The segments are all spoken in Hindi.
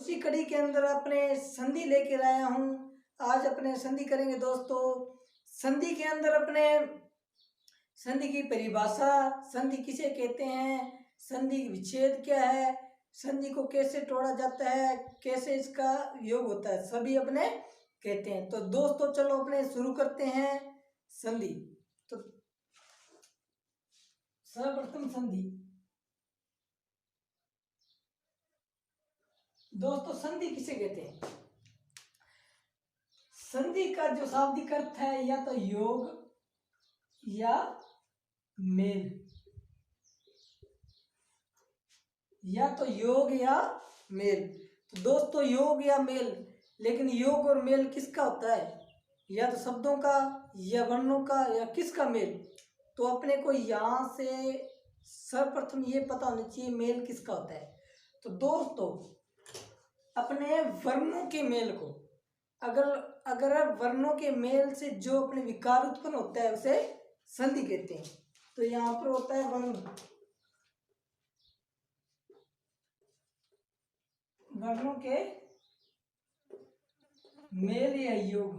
उसी कड़ी के अंदर अपने संधि लेकर आया हूँ। आज अपने संधि करेंगे दोस्तों। संधि के अंदर अपने संधि की परिभाषा, संधि किसे कहते हैं, संधि विच्छेद क्या है, संधि को कैसे तोड़ा जाता है, कैसे इसका योग होता है, सभी अपने कहते हैं। तो दोस्तों चलो अपने शुरू करते हैं संधि। तो सर्वप्रथम संधि। दोस्तों संधि किसे कहते हैं? संधि का जो शाब्दिक अर्थ है या तो योग या मेल, या तो योग या मेल। तो दोस्तों योग या मेल, लेकिन योग और मेल किसका होता है? या तो शब्दों का या वर्णों का या किसका मेल? तो अपने को यहाँ से सर्वप्रथम ये पता होना चाहिए मेल किसका होता है। तो दोस्तों अपने वर्णों के मेल को, अगर वर्णों के मेल से जो अपने विकार उत्पन्न होता है उसे संधि कहते हैं। तो यहाँ पर होता है वर्णों के मेल या योग,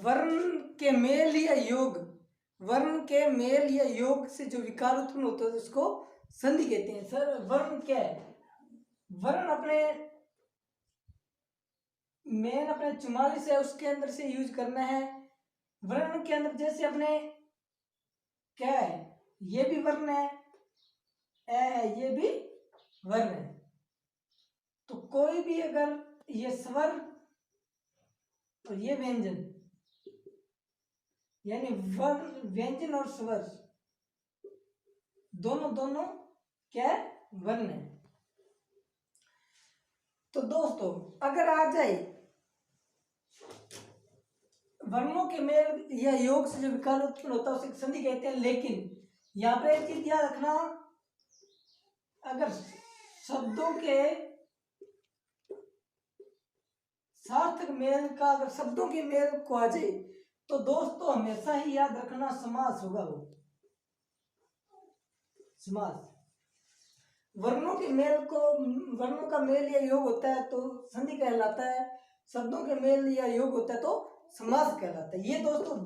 वर्ण के मेल या योग, वर्ण के मेल या योग से जो विकार उत्पन्न होता है उसको संधि कहते हैं। सर वर्ण क्या है? वर्ण अपने मेन अपने 44 है उसके अंदर से यूज करना है। वर्ण के अंदर जैसे अपने क्या है, ये भी वर्ण है, ए है, ये भी वर्ण है। तो कोई भी अगर ये स्वर और ये व्यंजन, यानी वर्ण, व्यंजन और स्वर दोनों क्या है? वर्ण है। तो दोस्तों अगर आ जाए वर्णों के मेल या योग से जो विकार उत्पन्न होता है उसे संधि कहते हैं। लेकिन यहाँ पर एक चीज याद रखना, अगर शब्दों के सार्थक मेल का, अगर शब्दों के मेल को आ जाए तो दोस्तों हमेशा ही याद रखना समास होगा। वो समास, वर्णों के मेल को, वर्णों का मेल या योग होता है तो संधि कहलाता है, शब्दों के मेल या योग होता है तो समास कहलाता है। ये दोस्तों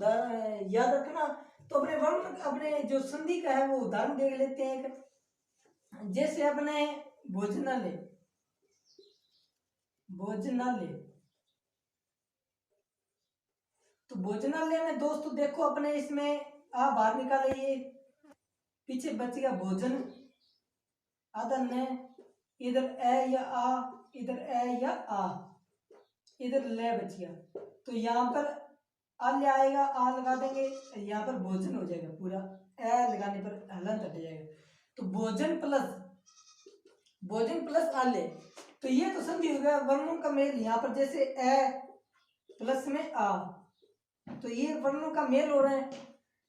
याद रखना। तो अपने वर्ण, अपने जो संधि का है वो उदाहरण देख लेते हैं। जैसे अपने भोजनालय, भोजनालय, तो भोजनालय में दोस्तों देखो अपने इसमें आ बाहर निकालिए, पीछे बच गया भोजन, आधा न, इधर ए या आ, इधर ए या आ, इधर ले बच गया। तो यहाँ पर आ ले आएगा, आ लगा देंगे, यहाँ पर भोजन हो जाएगा पूरा, ए लगाने पर हलन हट जाएगा। तो भोजन प्लस आले, तो ये तो संधि हो गया वर्णों का मेल। यहाँ पर जैसे ए प्लस में आ, तो ये वर्णों का मेल हो रहा है।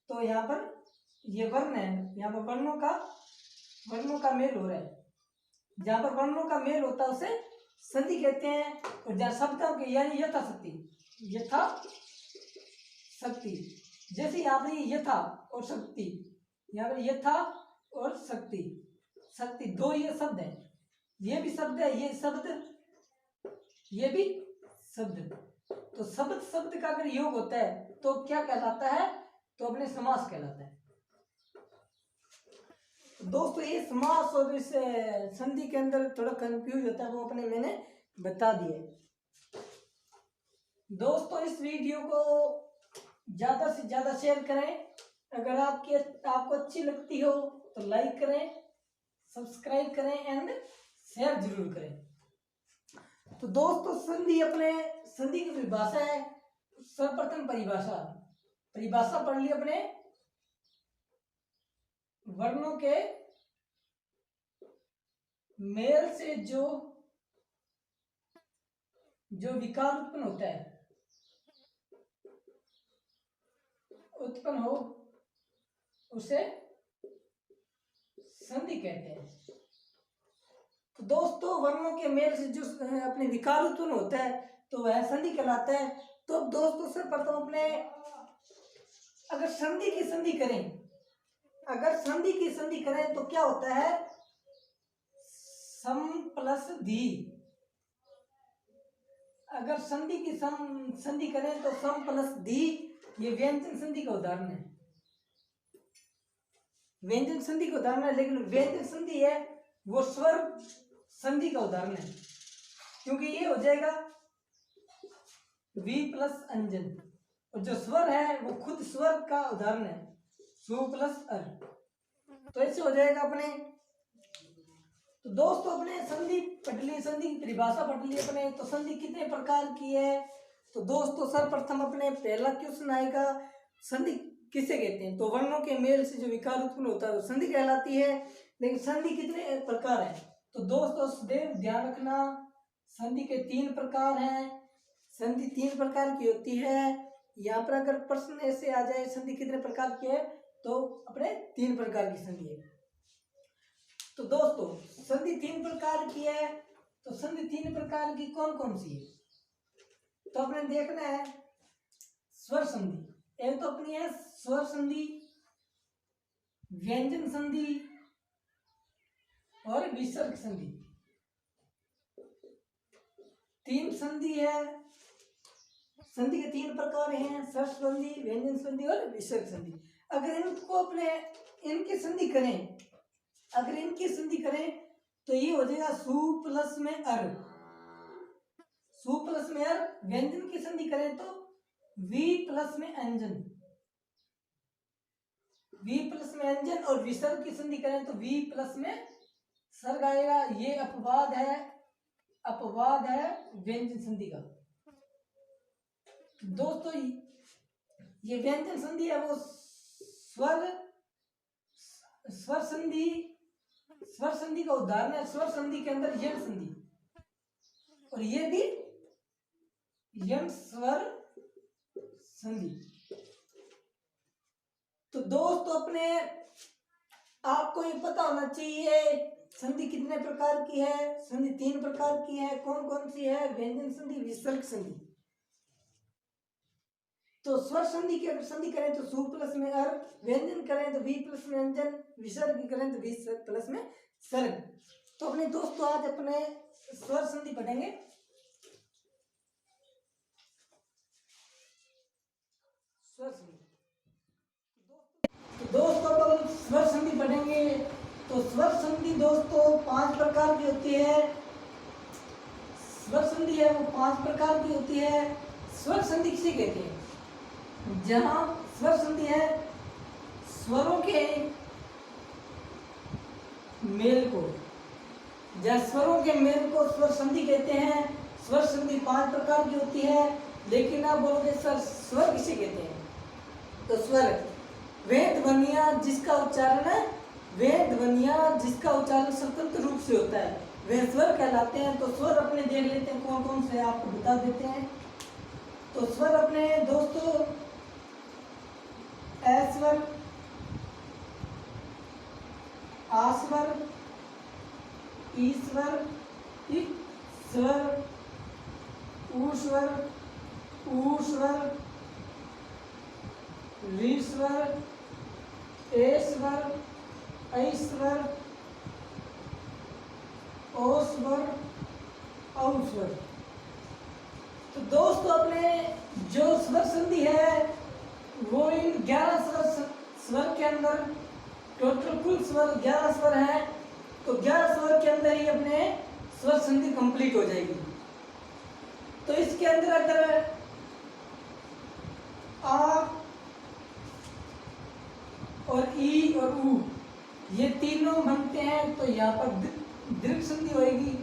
तो यहाँ पर ये वर्ण है, यहाँ पर वर्णों का मेल हो रहा है। जहाँ पर वर्णों का मेल होता है उसे संधि कहते हैं। और जहाँ शब्दों के, यानी यथाशक्ति, जैसे यहाँ पर यथा और शक्ति, यहाँ पर यथा और शक्ति दो ये शब्द है, ये भी शब्द है, ये भी शब्द। तो शब्द का अगर योग होता है तो क्या कहलाता है? तो अपने समास कहलाता है। दोस्तों ये समास और इस संधि के अंदर थोड़ा कंफ्यूज होता है, वो अपने मैंने बता दिया। दोस्तों इस वीडियो को ज्यादा से ज्यादा शेयर करें। अगर आपको अच्छी लगती हो तो लाइक करें, सब्सक्राइब करें एंड शेयर जरूर करें। तो दोस्तों संधि की परिभाषा है, सर्वप्रथम परिभाषा पढ़ ली अपने, वर्णों के मेल से जो विकार उत्पन्न हो उसे संधि कहते हैं। तो दोस्तों वर्णों के मेल से जो अपने विकार उत्पन्न होता है तो वह संधि कहलाता है। तो अब दोस्तों सर्वप्रथम अपने अगर संधि की संधि करें तो क्या होता है? सम प्लस दी। अगर संधि की संधि करें तो सम प्लस दी, ये व्यंजन संधि का उदाहरण है। व्यंजन संधि का उदाहरण है, लेकिन व्यंजन संधि है वो स्वर संधि का उदाहरण है, क्योंकि ये हो जाएगा वी प्लस अंजन, और जो स्वर है वो खुद स्वर का उदाहरण है, सु प्लस अर। तो ऐसे हो जाएगा अपने। तो दोस्तों अपने संधि पढ़ ली, संधि की परिभाषा पढ़ ली अपने। तो संधि कितने प्रकार की है? तो दोस्तों सर्वप्रथम अपने पहला क्वेश्चन आएगा, संधि किसे कहते हैं? तो वर्णों के मेल से जो विकार उत्पन्न होता है वो संधि कहलाती है। लेकिन संधि कितने प्रकार है? तो दोस्तों सदैव ध्यान रखना, संधि के 3 प्रकार हैं। संधि 3 प्रकार की होती है। यहाँ पर अगर प्रश्न ऐसे आ जाए संधि कितने प्रकार की है, तो अपने 3 प्रकार की संधि है। तो दोस्तों संधि 3 प्रकार की है। तो संधि 3 प्रकार की कौन कौन सी है? तो अपने देखना है स्वर संधि, एक तो अपनी है स्वर संधि, व्यंजन संधि और विसर्ग संधि। 3 संधि है। संधि के 3 प्रकार हैं, स्वर संधि, व्यंजन संधि और विसर्ग संधि। अगर इनको अपने इनकी संधि करें, अगर इनकी संधि करें तो ये हो जाएगा सु प्लस में अर, सु प्लस में अर। व्यंजन की संधि करें तो वी प्लस में अंजन, वी प्लस में अंजन। और विसर्ग की संधि करें तो वी प्लस में सर्ग आएगा। ये अपवाद है, अपवाद है व्यंजन संधि का। दोस्तों ये व्यंजन संधि है वो स्वर संधि, स्वर संधि का उदाहरण है। स्वर संधि के अंदर यण संधि, और ये भी यण स्वर संधि। तो दोस्तों अपने आपको ये पता होना चाहिए संधि कितने प्रकार की है। संधि 3 प्रकार की है। कौन कौन सी है? व्यंजन संधि, विसर्ग संधि। तो स्वर संधि की अगर संधि करें तो सु प्लस में अर, व्यंजन करें तो वी प्लस में अंजन, विसर्ग करें तो वी प्लस में सर्ग। तो अपने दोस्तों आज अपने स्वर संधि पढ़ेंगे। स्वर संधि, तो दोस्तों अब हम स्वर संधि पढ़ेंगे। तो स्वर संधि दोस्तों 5 प्रकार की होती है। स्वर संधि है वो 5 प्रकार की होती है। स्वर संधि किसे कहते हैं? जहां स्वर संधि है स्वरों के मेल को, जहां स्वरों के मेल को स्वर संधि कहते हैं। स्वर संधि 5 प्रकार की होती है। लेकिन आप बोलोगे सर स्वर किसे कहते हैं? तो स्वर वे ध्वनियां जिसका उच्चारण है, वे ध्वनियां जिसका उच्चारण स्वतंत्र रूप से होता है वे स्वर कहलाते हैं। तो स्वर अपने देख लेते हैं कौन कौन से, आपको बता देते हैं। तो स्वर अपने दोस्तों अस्वर, आस्वर, ईश्वर, स्वर, ऊश्वर, ऊश्वर, ऋस्वर, ऐश्वर, ऐश्वर, ओस्वर, औस्वर। तो दोस्तों अपने जो स्वर संधि है वो इन 11 स्वर के अंदर, टोटल कुल स्वर 11 स्वर हैं। तो 11 स्वर के अंदर ही अपने स्वर संधि कंप्लीट हो जाएगी। तो इसके अंदर अगर आ और ई और ऊ ये तीनों बनते हैं तो यहाँ पर दीर्घ संधि होगी।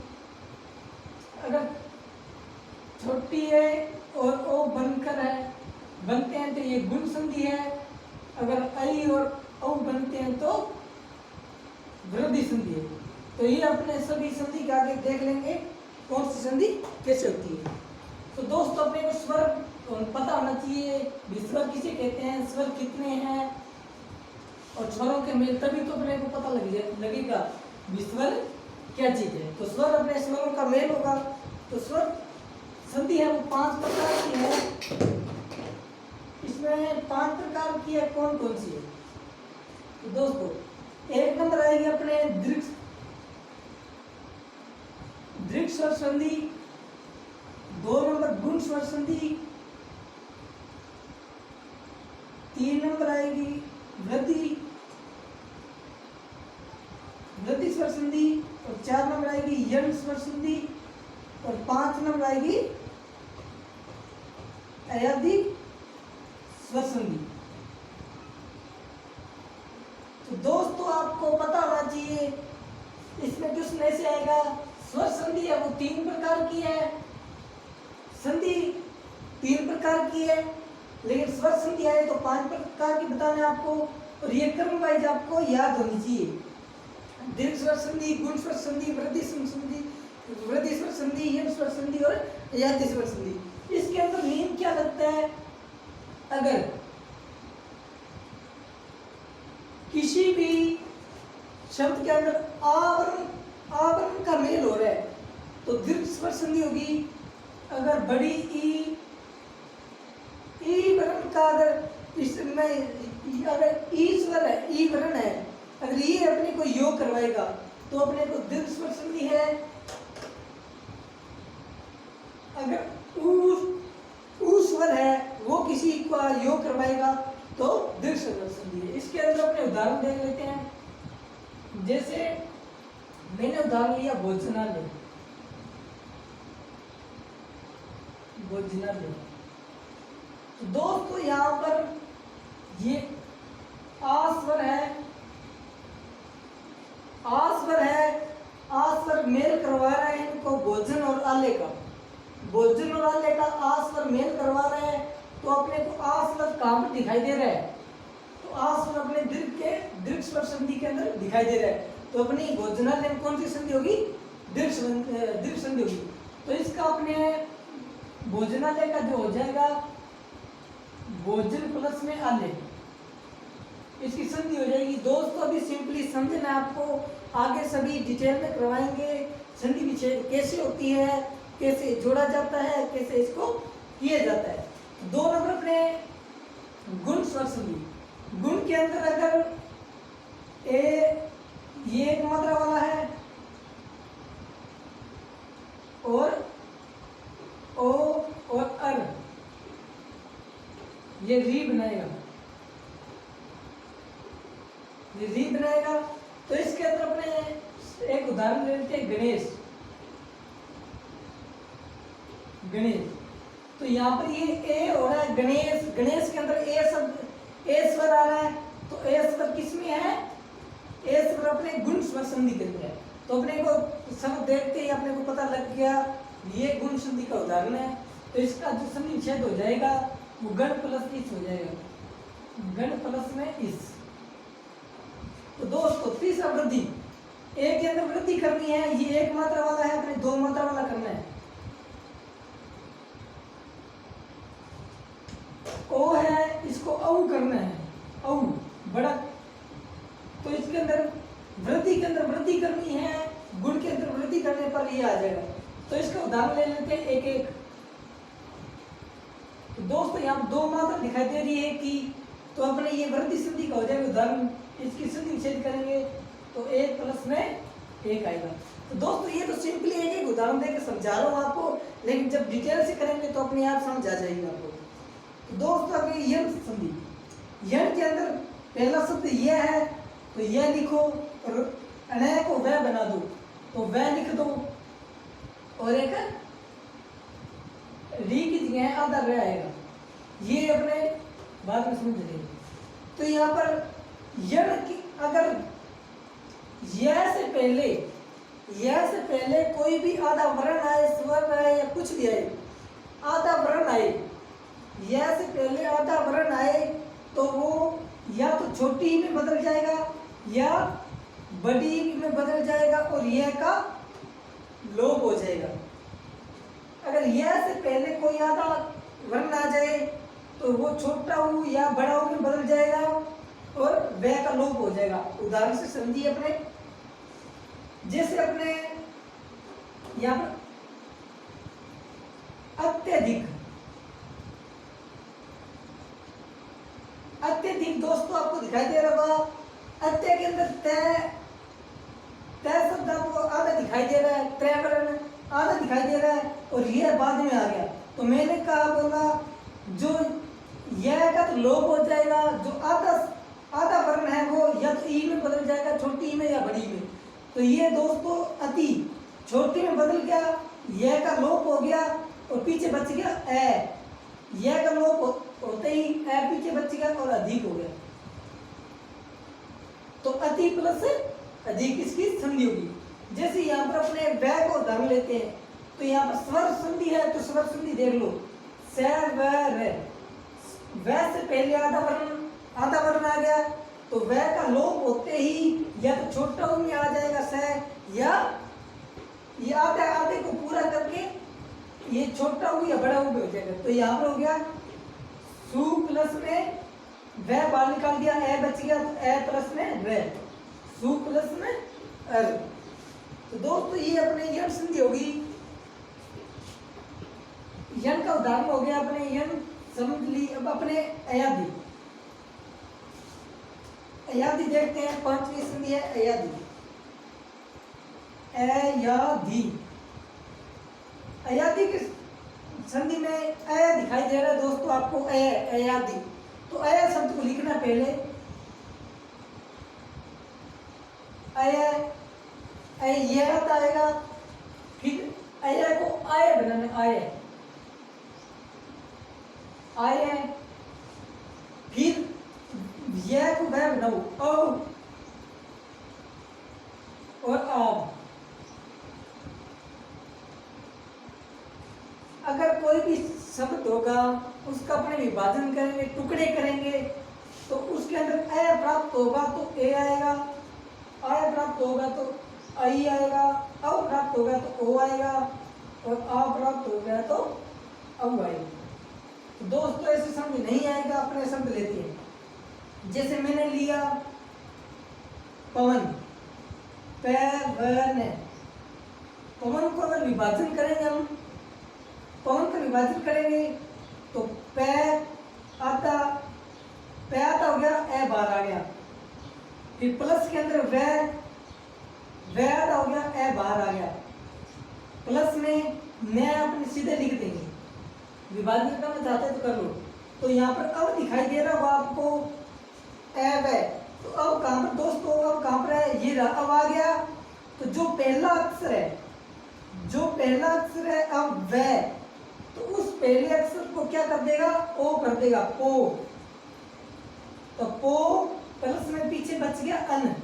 अगर छोटी है और ओ बनकर है बनते हैं तो ये गुण संधि है। अगर आई और औ बनते हैं तो वृद्धि संधि है। तो ये अपने सभी संधि के आगे देख लेंगे कौन सी संधि कैसे होती है। तो दोस्तों अपने को स्वर पता होना चाहिए, स्वर किसे कहते हैं, स्वर कितने हैं और स्वरों के मेल, तभी तो अपने को पता लगेगा स्वर क्या चीज है। तो स्वर अपने स्वरों का मेल होगा। तो स्वर संधि है वो 5 प्रकार की है। इसमें 5 प्रकार की है, कौन कौन सी है? तो दोस्तों 1 नंबर आएगी अपने दीर्घ दीर्घ स्वर संधि, 2 नंबर गुण स्वर संधि, 3 नंबर आएगी वृद्धि स्वर संधि, और 4 नंबर आएगी यण स्वर संधि, और 5 नंबर आएगी अयाधी स्वर संधि। तो दोस्तों आपको पता होना चाहिए इसमें क्वेश्चन ऐसे आएगा, स्वर संधि है वो 3 प्रकार की है, संधि 3 प्रकार की है, लेकिन स्वर संधि आए तो 5 प्रकार की बताना है आपको, और ये क्रम वाइज आपको याद होनी चाहिए। दीर्घ स्वर संधि, गुण स्वर संधि, वृद्धि स्वर संधि, यण स्वर संधि और अयाधी स्वर संधि। इसके अंदर नियम क्या लगता है, अगर किसी भी शब्द के अंदर आवरण का मेल हो रहा है तो दीर्घ स्वर संधि होगी। अगर बड़ी ई वर्ण का अगर इसमें अगर ई स्वर है, ई वर्ण है, अगर ये अपने को योग करवाएगा तो अपने को दीर्घ स्वर संधि है। अगर ऊ स्वर है वो किसी का योग करवाएगा तो दीर्घ स्वर संधि है। इसके अंदर अपने उदाहरण देख लेते हैं। जैसे मैंने उदाहरण लिया भोजनालय, तो दोस्तों यहाँ पर ये आ स्वर है, आ स्वर मेल करवा रहा है इनको भोजन और आले का, भोजन और आले का आ स्वर मेल करवा रहा है, तो अपने को आ स्वर कहाँ पर दिखाई दे रहा है, तो आ स्वर अपने दीर्घ स्वर संधि के अंदर दिखाई दे रहा है, तो अपनी भोजनालय में कौन सी संधि होगी, दीर्घ संधि होगी। तो इसका अपने भोजनालय का जो हो जाएगा भोजन प्लस में आले, इसकी संधि हो जाएगी। दोस्तों अभी सिंपली समझना, आपको आगे सभी डिटेल में करवाएंगे संधि विच्छेद कैसे होती है, कैसे जोड़ा जाता है, कैसे इसको किया जाता है। 2 नंबर अपने गुण स्वर संधि, गुण के अंदर अगर ये एक मात्रा वाला है और ओ और अर, ये री बनाएगा, ये री बनाएगा। तो इसके अंदर अपने एक उदाहरण ले लेते हैं गणेश, तो यहाँ पर ये ए हो रहा है गणेश, गणेश के अंदर ए स्वर आ रहा है, तो ए स्वर किस में है, ए स्वर अपने गुण स्वर संधि के अंदर है। तो अपने को सब देखते ही अपने को पता लग गया ये गुण संधि का उदाहरण है, तो इसका जो संधि छेद हो जाएगा वो गण प्लस इस हो जाएगा, गण प्लस में इस। तो दोस्तों तीसरा वृद्धि, ए के अंदर वृद्धि करनी है, ये एक मात्रा वाला है, अपने 2 मात्रा वाला करना है। ओ है, इसको औ करना है, औ बड़ा, तो इसके अंदर वृद्धि के अंदर वृद्धि करनी है, गुण के अंदर वृद्धि करने पर ये आ जाएगा। तो इसका उदाहरण ले लेते हैं एक एक। तो दोस्तों यहाँ 2 मात्रा दिखाई दे रही है कि, तो अपने ये वृद्धि संधि का हो जाएगा उदाहरण, इसकी संधि छेद करेंगे तो 1 प्लस में 1 आएगा। तो दोस्तों ये तो सिंपली एक उदाहरण देकर समझा रहा हूँ आपको, लेकिन जब डिटेल से करेंगे तो अपने आप समझ आ जाएगी आपको। तो दोस्तों अभी यण संधि, यण के अंदर पहला शब्द यह है, तो यह लिखो और अनय को वह बना दो, तो वह लिख दो, और एक री की जगह आधा रह आएगा, ये अपने बाद में समझ लेंगे। तो यहाँ पर यण की अगर यह से पहले कोई भी आधा वर्ण आए, स्वर आए या कुछ भी आए, आधा वर्ण आए, यह से पहले आधा वर्ण आए, तो वो या तो छोटी में बदल जाएगा या बड़ी में बदल जाएगा और यह का लोप हो जाएगा। अगर यह से पहले कोई आधा वर्ण आ जाए तो वो छोटा ऊ या बड़ा ऊ में बदल जाएगा और वह का लोप हो जाएगा। उदाहरण से समझिए अपने, जैसे अपने यहाँ पर अत्यधिक, अत्यधिक दोस्तों आपको दिखाई दे रहा होगा, अत्य के अंदर तय शब्द आपको आधा दिखाई दे रहा है, त्रय वर्ण आधा दिखाई दे रहा है और ये बाद में आ गया, तो मैंने कहा बोला जो यह का तो लोप हो जाएगा, जो आधा आधा वर्ण है वो या तो ई में बदल जाएगा, छोटी ई में या बड़ी में। तो ये दोस्तों अति छोटी में बदल गया, यह का लोप हो गया और पीछे बच गया ए, यह का लोप होते ही ए पीछे बच गया और अधिक हो गया। तो अति प्लस अधिक इसकी संधि होगी। जैसे यहाँ पर अपने वह को उदाहरण लेते हैं, तो यहाँ पर स्वर संधि है, तो स्वर संधि देख लो, स व र, वह से पहले आधा वर्ण आ गया, तो वह का लोप होते ही या तो छोटा ऊ में आ जाएगा स, या ये आधे को पूरा करके ये छोटा ऊ या बड़ा ऊ में हो जाएगा। तो यहाँ पर हो गया सु प्लस में वह बाहर निकाल दिया, ए बच गया, तो ए प्लस में रे, सु प्लस में अर। तो दोस्तों ये अपने यन संधि होगी, यन का उदाहरण हो गया अपने यन समझ ली। अब अपने अयादि देखते हैं, पांचवी संधि है अयादि। अयादि की संधि में अय दिखाई दे रहा है दोस्तों आपको, अयादि। तो अय शब्द को लिखना पहले, यह आएगा, फिर अय को आय बनाना, आय, फिर यह को वह बनाओ औ और आब। अगर कोई भी शब्द होगा उसका अपने विभाजन करेंगे, टुकड़े करेंगे, तो उसके अंदर अय प्राप्त होगा तो ए आएगा, आय प्राप्त होगा तो आई आएगा, औ प्राप्त होगा तो ओ आएगा, और आ प्राप्त हो गया तो औ आएगा। तो दोस्तों ऐसे शब्द नहीं आएगा, अपने शब्द लेते हैं। जैसे मैंने लिया पवन, पवन, पवन को अगर विभाजन करेंगे हम, पवन का विभाजन करेंगे तो पे आता हो गया, ए बाहर आ गया, फिर प्लस के अंदर वह आता हो गया, ए बाहर आ गया, प्लस में मैं अपने सीधे लिख देंगे, विभाजन करना चाहते तो कर लो। तो यहाँ पर अब दिखाई दे रहा होगा आपको ए व, तो अब कहां पर दोस्तों, अब कहां पर है, ये अब आ गया। तो जो पहला अक्षर है अब वह, तो उस पहले अक्षर को क्या कर देगा, ओ कर देगा, पो। तो पो प्लस में पीछे बच गया अन,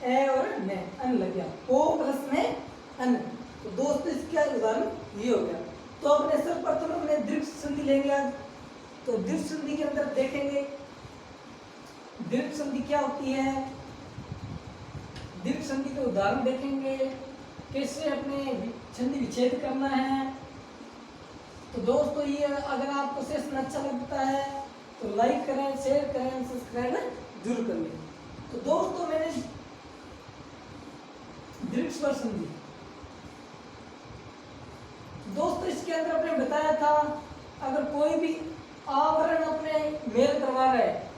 ए और न, अन लग गया, पो प्लस में अन। तो दोस्तों इसका उदाहरण ये हो गया। तो अपने सर्वप्रथम अपने दीर्घ संधि लेंगे आज। तो दीर्घ संधि के अंदर देखेंगे दीर्घ संधि क्या होती है, दीर्घ संधि के उदाहरण देखेंगे, कैसे अपने संधि विच्छेद करना है। तो दोस्तों ये अगर आपको सेशन अच्छा लगता है तो लाइक करें, शेयर करें, सब्सक्राइब जरूर कर लें। तो दोस्तों मैंने दीर्घ स्वर संधि, दोस्तों इसके अंदर अपने बताया था, अगर कोई भी आवरण अपने मेल करवा रहा है,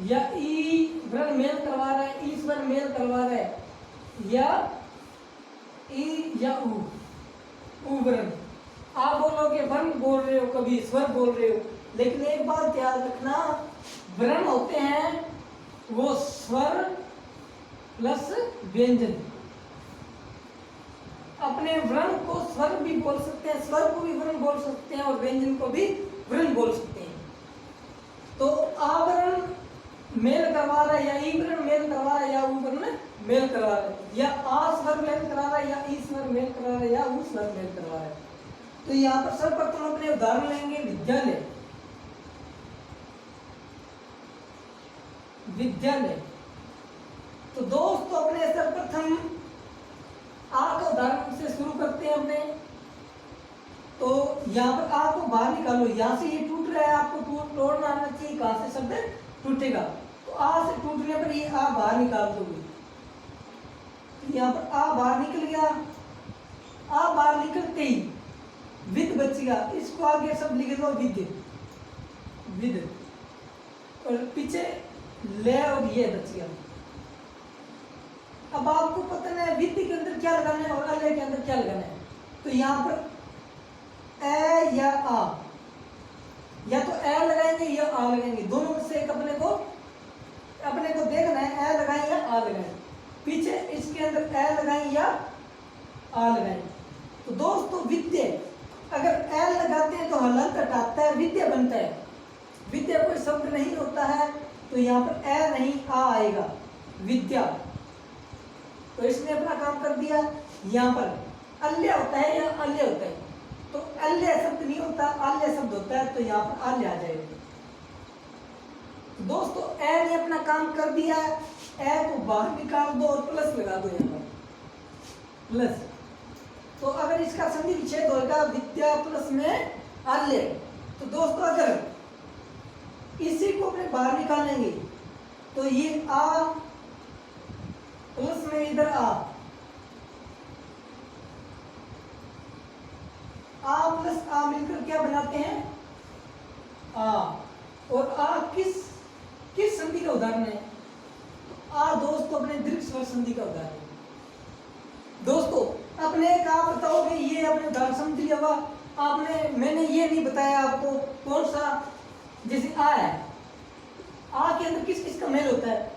या ई वर्ण मेल करवा रहा है, ई स्वर मेल करवा रहा है, या ई या उ वर्ण, आप बोलोगे वर्ण बोल रहे हो, कभी स्वर बोल रहे हो, लेकिन एक बात याद रखना, वर्ण होते हैं वो स्वर प्लस व्यंजन। अपने वर्ण को स्वर भी बोल सकते हैं, स्वर को भी वर्ण बोल सकते हैं, और व्यंजन को भी वर्ण बोल सकते हैं। तो आवरण मेल करवा रहा है, या ई वर्ण मेल करवा रहा है, या उ वर्ण मेल करवा रहा है, या आ स्वर मेल करवा रहा है, या ई स्वर मेल करवा रहा है, या उ स्वर मेल करवा रहा है। तो यहाँ पर सर्वप्रथम अपने उदाहरण लेंगे विद्यालय, तो दोस्तों अपने सर्वप्रथम आ का उदाहरण से शुरू करते हैं अपने। तो यहाँ पर आ को बाहर निकालो, यहाँ से ये टूट रहा है, आपको तोड़ना आना चाहिए, कहाँ से शब्द टूटेगा। तो आ से टूटने पर ये आ बाहर निकाल दोगे, तो यहाँ पर आ बाहर निकल गया, आ बाहर निकलते ही विद बच गया, इसको आगे सब लिख दो विद, और पीछे ले और ये बच गया। अब आपको पता है वित्त के अंदर क्या लगाना है और अल्ले के अंदर क्या लगाना है। तो यहाँ पर ए या आ, या तो ए लगाएंगे या आ लगाएंगे, दोनों में से एक अपने को देखना है, ए लगाएं या आ लगाएं। पीछे इसके अंदर ए लगाएं या आ लगाएं। तो दोस्तों विद्या, अगर ए लगाते हैं तो हलंत हटाता है, विद्या बनता है। विद्या कोई शब्द नहीं होता है, तो यहाँ पर ए नहीं आ आएगा, विद्या। तो इसने अपना काम कर दिया। यहाँ पर अल्य होता है या अल्य होता है, तो अल्य शब्द नहीं होता, अल्य शब्द होता है, तो यहाँ पर अल्य आ जाएगा। दोस्तों ए ने अपना काम कर दिया, ए को बाहर निकाल दो और प्लस लगा दो यहाँ पर, प्लस। तो अगर इसका संधि विच्छेद होगा विद्या प्लस में अल्य, तो दोस्तों अगर इसी को अपने बाहर निकालेंगे तो ये आ प्लस में इधर आ प्लस आ मिलकर क्या बनाते हैं, आ। और आ किस संधि का उदाहरण है, तो आ दोस्तों अपने दीर्घ स्वर संधि का उदाहरण है। दोस्तों अपने एक आप बताओगे, ये अपने उदाहरण समझ लिया हुआ आपने, मैंने ये नहीं बताया आपको कौन सा, जैसे आ है, आ के अंदर किस किस का मेल होता है,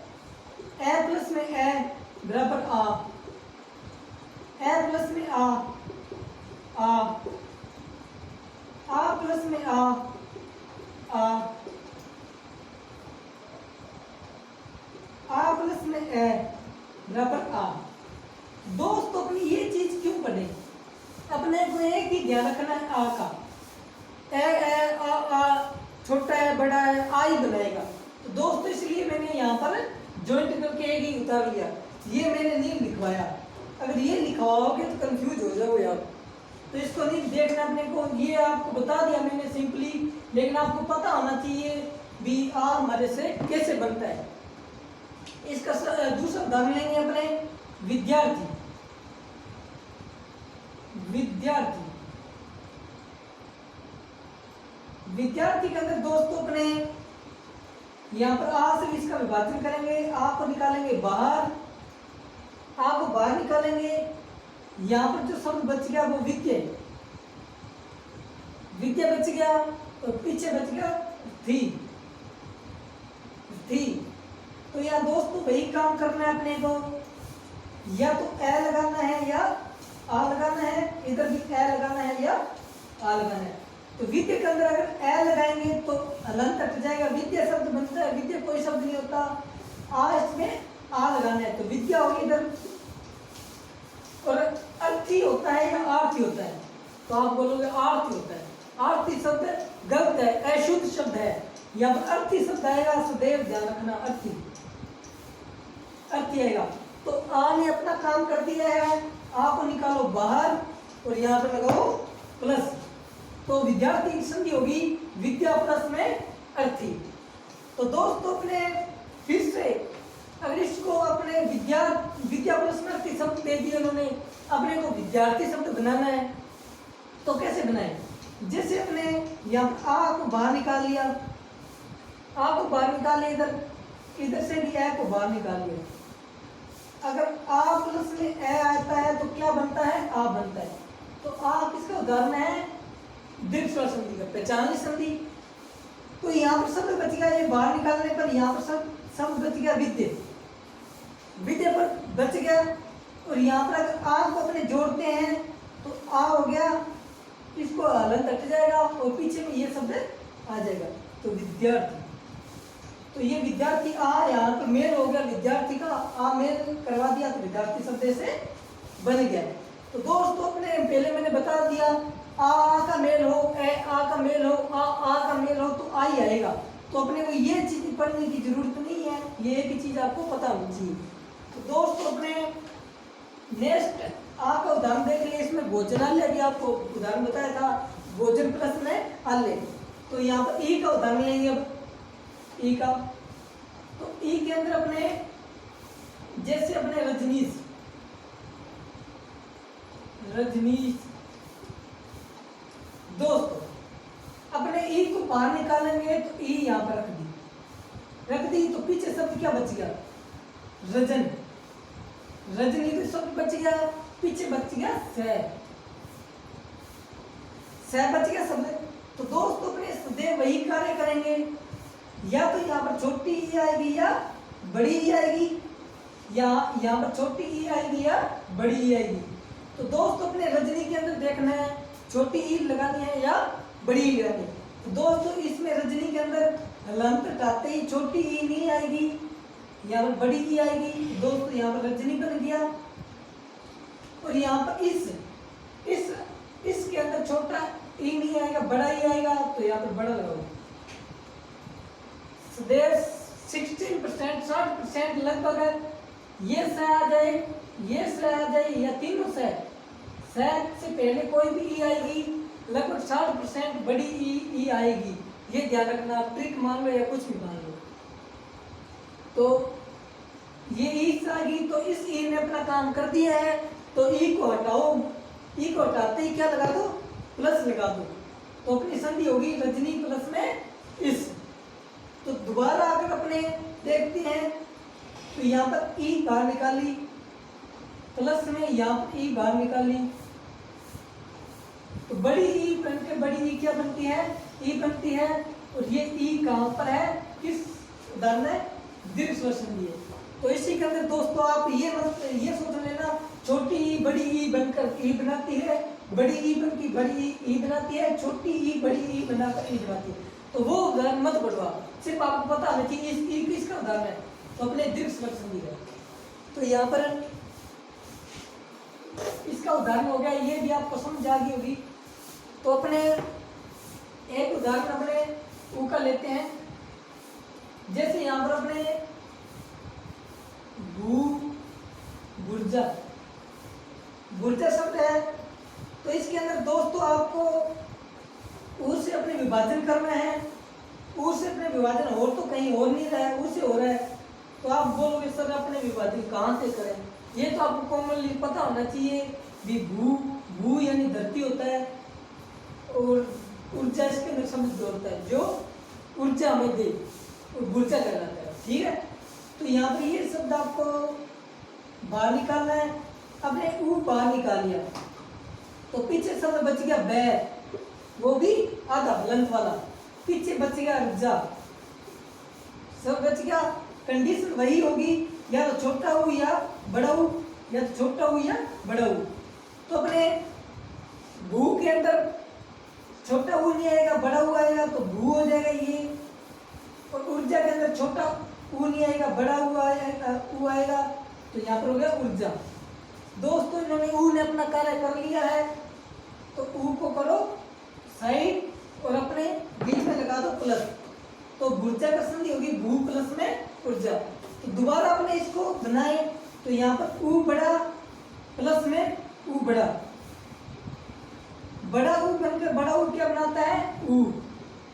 ए प्लस में ए बराबर आ, ए प्लस में आ प्लस में आ प्लस में ए बराबर आ। दोस्तों अपनी ये चीज क्यों पढ़े, अपने को एक ही ध्यान रखना है आ का, ए आ छोटा है बड़ा है आ ही बनाएगा। तो दोस्तों इसलिए मैंने यहाँ पर ज्वाइंट करके एक ही उतार लिया, ये मैंने नहीं लिखवाया। अगर ये लिखवाओगे तो कंफ्यूज हो जाओगे आप, तो इसको नहीं देखना अपने को, ये आपको बता दिया मैंने सिंपली, लेकिन आपको पता होना चाहिए बी आ हमारे से कैसे बनता है। इसका दूसरा उदाहरण लेंगे अपने विद्यार्थी। विद्यार्थी के अंदर दोस्तों अपने यहाँ पर आ से इसका विभाजन करेंगे, आ को निकालेंगे बाहर, आ को बाहर निकालेंगे। यहाँ पर जो शब्द बच गया वो विद्या बच गया, तो पीछे बच गया थी। तो यहाँ दोस्तों वही काम करना है अपने को, या तो ए लगाना है या आ लगाना है, इधर भी ए लगाना है या आ लगाना है। तो विद्या के अंदर अगर ए लगाएंगे तो हलंत हट जाएगा, विद्या शब्द बनता है, विद्या कोई शब्द नहीं होता, आ इसमें आ लगाना है, तो विद्या होगी इधर। और अर्थी होता है या आरती होता है, तो आप बोलोगे आरती होता है, आरती शब्द गलत है, अशुद्ध शब्द है, यहाँ पर अर्थी शब्द आएगा, सदैव ध्यान रखना, अर्थी आएगा। तो आ ने अपना काम कर दिया है, आ को निकालो बाहर और यहाँ पर लगाओ प्लस, तो विद्यार्थी की संधि होगी विद्या प्लस में अर्थी। तो दोस्तों अपने फिर से अगर इसको अपने विद्या प्लस में अर्थी शब्द दे दिए उन्होंने, अपने को विद्यार्थी शब्द बनाना है, तो कैसे बनाए, जैसे अपने यहाँ आ को बाहर निकाल लिया, आ को बाहर निकाल लिया, इधर से भी ए को बाहर निकाल लिया। अगर आ प्लस में ए आता है तो क्या बनता है, आ बनता है। तो आ किसका उदाहरण है, दीर्घ स्वर संधि का, पहचान संधि। तो यहाँ पर शब्द बच गया, ये बाहर निकालने पर यहाँ पर शब्द बच गया विद्या पर बच गया। और यहाँ पर अगर आ को अपने जोड़ते हैं तो आ हो गया, इसको हलंत हट जाएगा और पीछे में ये शब्द आ जाएगा, तो विद्यार्थी। तो ये विद्यार्थी आ यहाँ पर मेल हो गया विद्यार्थी का, आ मेल करवा दिया तो विद्यार्थी शब्द से बन गया। तो दोस्तों अपने पहले मैंने बता दिया, आ का मेल हो, ए आ का मेल हो, आ का मेल हो तो आ ही आएगा। तो अपने को ये चीज पढ़ने की जरूरत नहीं है, ये एक ही चीज आपको पता होनी चाहिए। तो दोस्तों अपने नेक्स्ट आ का उदाहरण देख लिए, इसमें भोजनालय भी आपको उदाहरण बताया था, भोजन प्लस में आलय। तो यहाँ पर ई का उदाहरण लेंगे, अब ई का, तो ई के अंदर अपने जैसे अपने रजनीश दोस्तों अपने ई को बाहर निकालेंगे तो ई यहाँ पर रख दी, तो पीछे शब्द क्या बच गया, रजन। रजनी तो सब बच गया, पीछे बच गया स बच गया सब। तो दोस्तों अपने सदैव वही कार्य करेंगे, या तो यहाँ पर छोटी ई आएगी या बड़ी ई आएगी, या यहाँ पर छोटी ई आएगी या बड़ी ई आएगी। तो दोस्तों अपने रजनी के अंदर देखना है छोटी ई लगानी है या बड़ी ई लगानी है। तो दोस्तों इसमें रजनी के अंदर हलंत हटाते ही छोटी ई नहीं आएगी, यहाँ पर बड़ी ई आएगी। दोस्तों यहाँ पर रजनी बन गया, और यहाँ पर इसके अंदर छोटा ई नहीं आएगा, बड़ा ई आएगा, तो यहाँ पर बड़ा लगाओ। 16% 60% लगभग है, ये स आ जाए, ये स आ जाए, या तीनों स से पहले कोई भी ई आएगी, लगभग 60% बड़ी ई आएगी। ये ध्यान रखना, ट्रिक मान लो या कुछ भी मान लो। तो ये ई आ गई, तो इस ई ने अपना काम कर दिया है, तो ई को हटाओ, ई को हटाते ही क्या लगा दो, प्लस लगा दो, तो अपनी संधि होगी रजनी प्लस में इस। तो दोबारा अगर अपने देखते हैं तो यहाँ पर ई बाहर निकाली, प्लस में यहाँ पर ई बाहर निकाली, तो बड़ी ई बनकर बड़ी ई क्या बनती है, ई बनती है। और ये ई कहाँ पर है, किस उदाहरण में, दीर्घ स्वर संधि है। तो इसी के अंदर दोस्तों आप ये सोच लेना, छोटी ई बड़ी ई बनकर ई बनाती है, बड़ी ई बनकर बड़ी ई बनाती है, छोटी ई बड़ी ई बनाकर ई बनाती है। तो वो उदाहरण मत बढ़वा, सिर्फ आपको पता है कि इस ई किसका उदाहरण है, तो अपने दीर्घ स्वर संधि है। तो यहाँ पर इसका उदाहरण हो गया, ये भी आपको समझ आ गई होगी। तो अपने एक उदाहरण अपने ऊ का लेते हैं, जैसे यहाँ पर अपने गुर्जा शब्द है, तो इसके अंदर दोस्तों आपको ऊ से अपने विभाजन करना है। ऊ से अपने विभाजन और तो कहीं और नहीं रहा है, ऊ से हो रहा है। तो आप बोलोगे सर अपने विभाजन कहाँ से करें, ये तो आपको कॉमनली पता होना चाहिए भी। भू यानी धरती होता है, और ऊर्जा इसके अंदर शब्द होता है जो ऊर्जा हमें दे, और गुर्जा कहलाता है, ठीक है। तो यहाँ पर ये शब्द आपको बाहर निकालना है, अपने ऊ बाहर निकाल लिया, तो पीछे शब्द बच गया बै, वो भी आधा हलंत वाला, पीछे बच गया ऊर्जा, सब बच गया। कंडीशन वही होगी, या तो छोटा ऊ या बड़ा ऊ, या तो छोटा ऊ या बड़ा ऊ। तो अपने भू के अंदर छोटा ऊ नहीं आएगा, बड़ा ऊ आएगा, तो भू हो जाएगा ये। और ऊर्जा के अंदर छोटा ऊ नहीं आएगा, बड़ा ऊ आएगा, तो यहाँ पर हो गया ऊर्जा। दोस्तों इन्होंने ऊ ने अपना कार्य कर लिया है, तो ऊ को करो साइड और अपने बीच में लगा दो प्लस, तो ऊर्जा का संधि होगी भू प्लस में ऊर्जा। तो दोबारा अपने इसको बनाए, तो यहाँ पर ऊ बड़ा प्लस में ऊ बड़ा, बड़ा ऊ बनकर बड़ा ऊ क्या बनाता है, ऊ।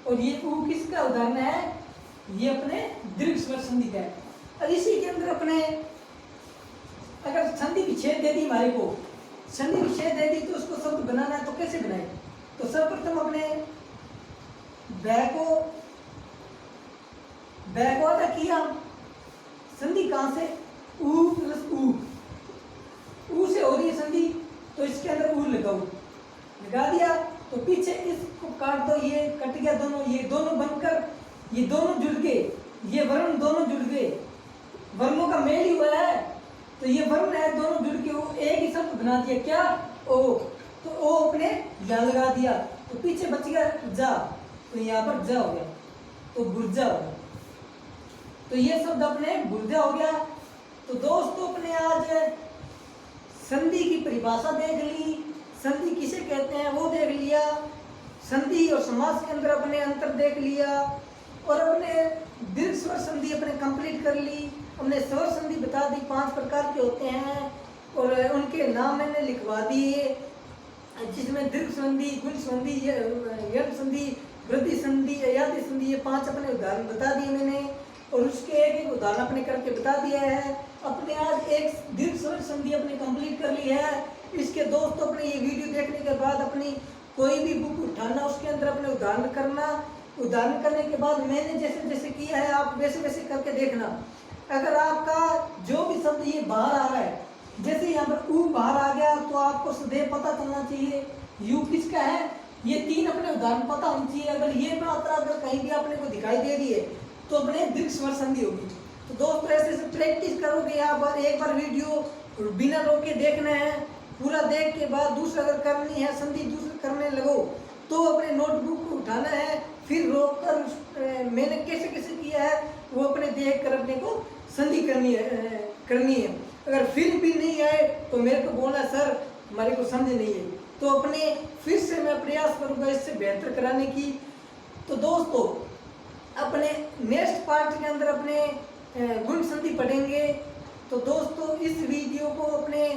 और ये ऊ किसका उदाहरण है, ये अपने दीर्घ स्वर संधि का है। और इसी के अंदर अपने अगर संधि विच्छेद दे दी हमारे को, संधि विच्छेद दे दी, तो उसको शब्द बनाना है, तो कैसे बनाए। तो सर्वप्रथम अपने बैक वाला किया, संधि कहाँ से, ऊ प्लस ऊ से हो रही है संधि, तो इसके अंदर ऊ लगा दिया, तो पीछे इसको काट दो, ये कट गया दोनों, ये दोनों बनकर ये दोनों जुड़ गए, ये वर्ण दोनों जुड़ गए, वर्णों का मेल ही हुआ है, तो ये वर्ण है दोनों जुड़ के वो एक ही शब्द बना दिया, क्या, ओ। तो ओ अपने यहाँ लगा दिया, तो पीछे बच गया जा, तो यहाँ पर जा हो गया, तो गुर्जा हो गया। तो ये शब्द अपने गुर्जा हो गया। तो दोस्तों अपने आज संधि की परिभाषा देख ली, संधि किसे कहते हैं वो देख लिया, संधि और समास के अंदर अपने अंतर देख लिया, और अपने दीर्घ स्वर संधि अपने कंप्लीट कर ली। हमने स्वर संधि बता दी 5 प्रकार के होते हैं, और उनके नाम मैंने लिखवा दिए, जिसमें दीर्घ संधि, गुण संधि, यद संधि, वृद्धि संधि, अयाति संधि, ये 5 अपने उदाहरण बता दिए मैंने, और उसके एक उदाहरण अपने करके बता दिया है। अपने आज एक दीर्घ स्वर संधि अपने कंप्लीट कर ली है। इसके दोस्तों अपने ये वीडियो देखने के बाद अपनी कोई भी बुक उठाना, उसके अंदर अपने उदाहरण करना, उदाहरण करने के बाद मैंने जैसे जैसे किया है आप वैसे वैसे करके देखना। अगर आपका जो भी शब्द ये बाहर आ रहा है, जैसे यहाँ पर ऊ बाहर आ गया तो आपको सदैव पता चलना चाहिए यू किसका है। ये 3 अपने उदाहरण पता होनी चाहिए। अगर ये मात्रा अगर कहीं भी अपने को दिखाई दे रही है तो अपने दीर्घ स्वर संधि होगी। तो दोस्तों ऐसे से प्रैक्टिस करोगे यहाँ पर, एक बार वीडियो बिना रोके देखना है, पूरा देख के बाद दूसरा अगर करनी है संधि दूसरा करने लगो तो अपने नोटबुक को उठाना है, फिर रोक कर मैंने कैसे कैसे किया है वो अपने देख कर अपने को संधि करनी है। अगर फिर भी नहीं आए तो मेरे को बोलना सर हमारे को समझ नहीं है, तो अपने फिर से मैं प्रयास करूंगा इससे बेहतर कराने की। तो दोस्तों अपने नेक्स्ट पार्ट के अंदर अपने गुण संधि पढ़ेंगे। तो दोस्तों इस वीडियो को अपने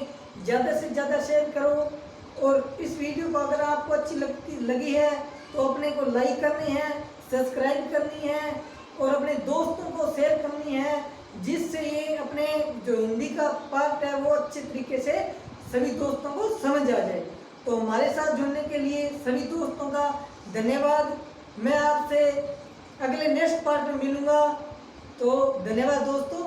ज़्यादा से ज़्यादा शेयर करो और इस वीडियो को अगर आपको अच्छी लगी है तो अपने को लाइक करनी है, सब्सक्राइब करनी है और अपने दोस्तों को शेयर करनी है, जिससे ये अपने जो हिंदी का पार्ट है वो अच्छे तरीके से सभी दोस्तों को समझ आ जाए। तो हमारे साथ जुड़ने के लिए सभी दोस्तों का धन्यवाद। मैं आपसे अगले नेक्स्ट पार्ट में मिलूंगा। तो धन्यवाद दोस्तों।